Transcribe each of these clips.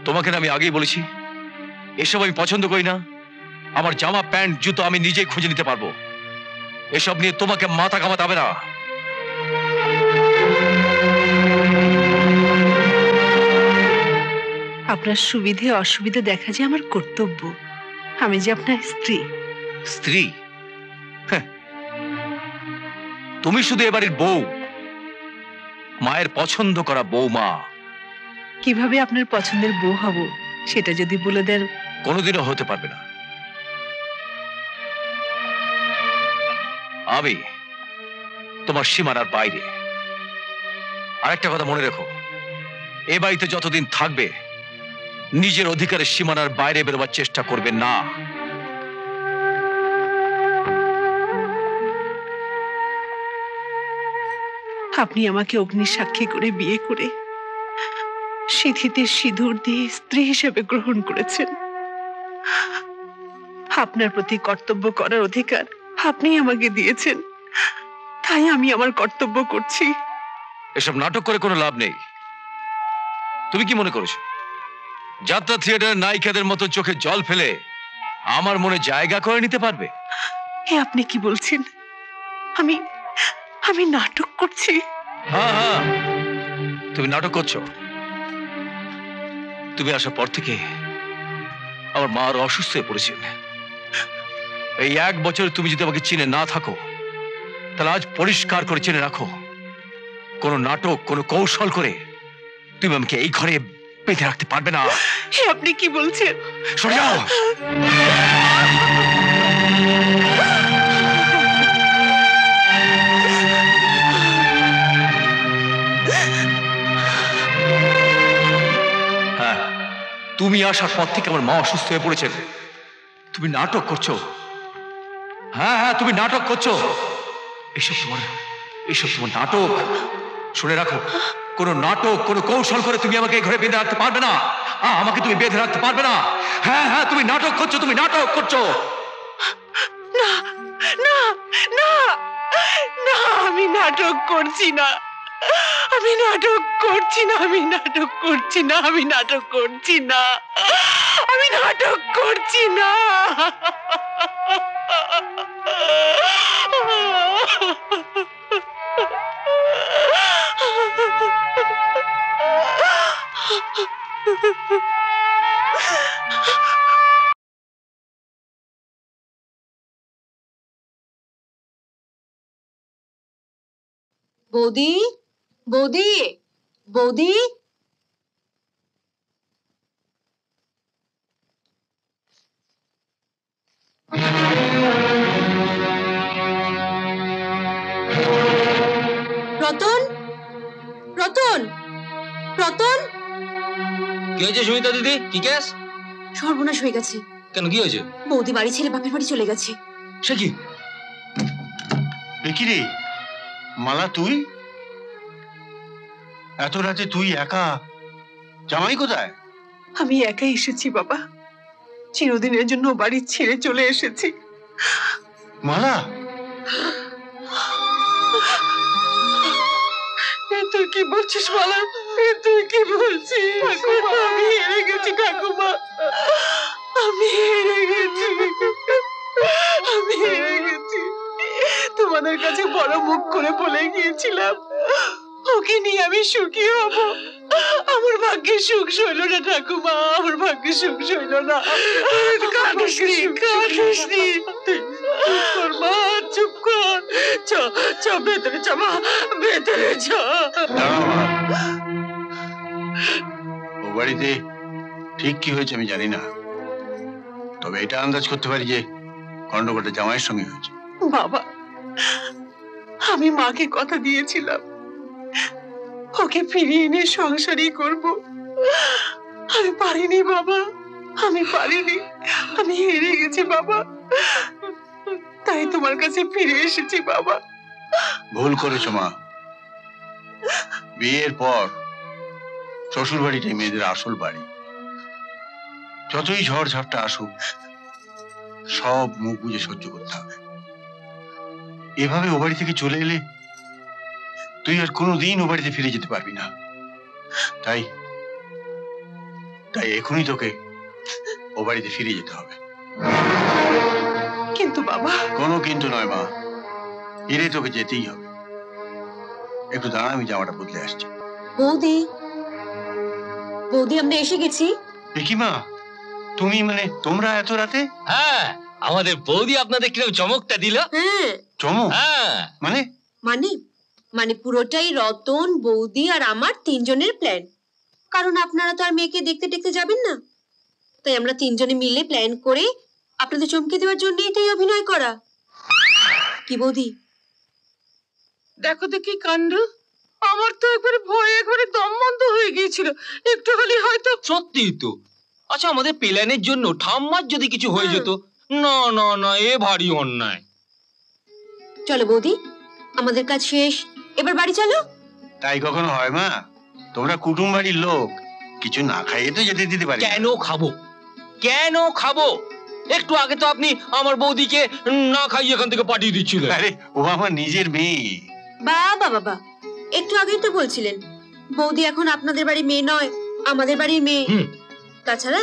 তোমাকে না আমি আগেই বলেছি এসব আমি পছন্দ করি না। আমার জামা প্যান্ট জুতো আমি নিজেই খুঁজে নিতে পারবো। এসব নিয়ে তোমাকে মাথা ঘামাতে হবে না। আপনার সুবিধে অসুবিধে দেখা যে আমার কর্তব্য। আমি যে আপনার স্ত্রী। স্ত্রী? হ্যাঁ, তুমি শুধু এবাড়ির বউ, মায়ের পছন্দ করা বৌমা। কিভাবে আপনার পছন্দের বউ হব সেটা যদি বলে দেন। কোনোদিনও হতে পারবে না। আমি তোমার সীমানার বাইরে। আরেকটা কথা মনে রেখো, এ বাড়িতে যতদিন থাকবে নিজের অধিকারের সীমানার বাইরে বেরোবার চেষ্টা করবে না। আপনি আমাকে অগ্নি সাক্ষী করে বিয়ে করে সিঁথিতে সিঁদুর দিয়ে স্ত্রী হিসেবে গ্রহণ করেছেন। আপনার প্রতি কর্তব্য করার অধিকার আপনি আমাকে দিয়েছেন, তাই আমি আমার কর্তব্য করছি। এসব নাটক করে কোনো লাভ নেই। তুমি কি মনে করেছো যাত্রা থিয়েটারের নায়িকাদের মতো চোখে জল ফেলে আমার মনে জায়গা করে নিতে পারবে? এ আপনি কি বলছেন? আমি আমি নাটক করছি? হ্যাঁ হ্যাঁ, তুমি নাটক করছো। তুমি আসার পর থেকে আমার মা আরো অসুস্থ হয়ে পড়েছেন। এই 1 বছর তুমি যদি আমাকে চিনে না থাকো তাহলে আজ পরিষ্কার করে চিনে রাখো, কোনো নাটক কোনো কৌশল করে তুমি আমাকে এই ঘরে বেঁধে রাখতে পারবে না। এ আপনি কি বলছেন? সরে যাও। হ্যাঁ, তুমি আসার পর থেকে আমার মা অসুস্থ হয়ে পড়েছেন। তুমি নাটক করছো। হ্যাঁ হ্যাঁ, তুমি নাটক করছো। এসব তোমার নাটক। শুনে রাখো, কোন নাটক কোন কৌশল করে তুমি আমাকে এই ঘরে বেঁধে রাখতে পারবে না। আমাকে তুমি বেঁধে রাখতে পারবে না। হ্যাঁ হ্যাঁ, তুমি নাটক করছো, তুমি নাটক করছো। না না না না, আমি নাটক করছি না। আমি নাটক করছি না। আমি নাটক করছি না। আমি নাটক করছি না। আমি নাটক করছি না। বৌদি, বৌদি, বৌদি, রতন, রতন, রতন। কি হয়েছে সুমিতা দিদি? কি কেস? সর্বনাশ হয়ে গেছে। কেন, কি হয়েছে? বৌদি বাড়ি ছেড়ে বাপের বাড়ি চলে গেছে। সে কি? কি রে মালা, তুই এত রাতে তুই একা? জামাই কোথায়? আমি একাই এসেছি বাবা। চিরদিনের জন্য বাড়ি ছেড়ে চলে এসেছি। মালা, তুই কি বলছিস মালা? তুই কি বলছিস? আমি হেরে গেছি ঠাকুমা। আমি হেরে গেছি। আমি হেরে গেছি। তোমাদের কাছে বড় মুখ করে বলে গিয়েছিলাম ওকে নিয়ে আমি সুখী হব। আমার ভাগ্যে সুখ সইল না ঠাকুমা। আমার ভাগ্যে সুখ সইল না। কাঁদিসনি, কাঁদিসনি। চুপ কর মা, চুপ কর। চ চ ভেতরে চ মা, ভেতরে চ। ও বাড়িতে ঠিক কি হয়েছে আমি জানি না, তবে এটা আন্দাজ করতে পারি যে গন্ডগোলটা জামাইয়ের সঙ্গে হয়েছে। বাবা, আমি মাকে কথা দিয়েছিলাম ওকে ফিরিয়ে এনে সংসারই করব। আমি পারিনি বাবা, আমি পারিনি। আমি হেরে গেছি বাবা, তাই তোমার কাছে ফিরে এসেছি বাবা। ভুল করেছো মা। বিয়ের পর শ্বশুর বাড়িটাই মেয়েদের আসল বাড়ি। যতই ঝড় ঝাপটা আসুক সব মুখ বুঝে সহ্য করতে হবে। এভাবে ও বাড়ি থেকে চলে এলে তুই আর কোনোদিন ও বাড়িতে ফিরে যেতে পারবি না। তাই তাই এখনই তোকে ও বাড়িতে ফিরে যেতে হবে। কিন্তু বাবা, কোনো কিন্তু নয় মা, ফিরে তোকে যেতেই হবে। একটু দাঁড়া, আমি জামাটা বদলে আসছি। বৌদি, বৌদি আমরা এসে গেছি। কি মা, তুমি মানে তোমরা এত রাতে? হ্যাঁ, আমাদের বৌদি আপনাদের কিরকম চমকটা দিল। হ্যাঁ চমক? হ্যাঁ, মানে? মানে মানে পুরোটাই রতন, বৌদি আর আমার তিনজনের প্ল্যান। কারণ আপনারা তো আর মেয়েকে দেখতে টেকতে যাবেন না, তাই আমরা তিনজনে মিলে প্ল্যান করে আপনাদের চমকে দেওয়ার জন্যই তো এই অভিনয় করা। কি বৌদি? দেখো তো কি কাণ্ড! আমার তো একবারে ভয়ে একবারে দম বন্ধ হয়ে গিয়েছিল। একটু হলে হয়তো। সত্যি তো। আচ্ছা, আমাদের প্ল্যানের জন্য ঠাম্মার যদি কিছু হয়ে যেত। না না না, এ ভারী অন্যায়। চলো বৌদি, আমাদের কাজ শেষ, এবার বাড়ি চলো। তাই কখনো হয় মা? তোমরা কুটুম বাড়ির লোক, কিছু না খাইয়ে তো যেতে দিতে পারি না। কেন খাবো? কেন খাবো? একটু আগে তো আপনি আমার বৌদিকে না খাইয়ে এখান থেকে পাঠিয়ে দিচ্ছিলেন। আরে ও আমার নিজের মেয়ে। বাবা বাবা, একটু আগেই তো বলছিলেন বৌদি এখন আপনাদের বাড়ির মেয়ে নয়, আমাদের বাড়ির মেয়ে। হুম। তাছাড়া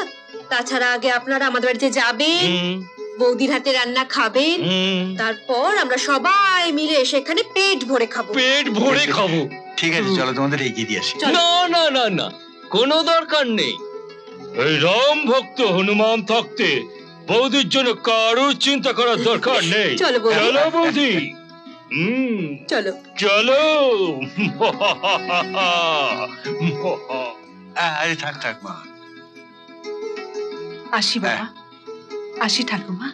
তাছাড়া আগে আপনারা আমাদের বাড়িতে যাবেন, হুম, বৌদির হাতে রান্না খাবেন, হুম। তারপর আমরা সবাই মিলে সেখানে পেট ভরে খাবো। পেট ভরে খাবো। ঠিক আছে, চলো তোমাদের এগিয়ে দিয়ে আসি। চলো। না না না না, কোনো দরকার নেই। এই রাম ভক্ত হনুমান থাকতে বৌদির জন্য কারোর চিন্তা করার দরকার নেই। চলো বৌদি। চলো বৌদি। চলো। চলো। আরে থাক থাক মা। আসি বাবা, আসি ঠাকুমা।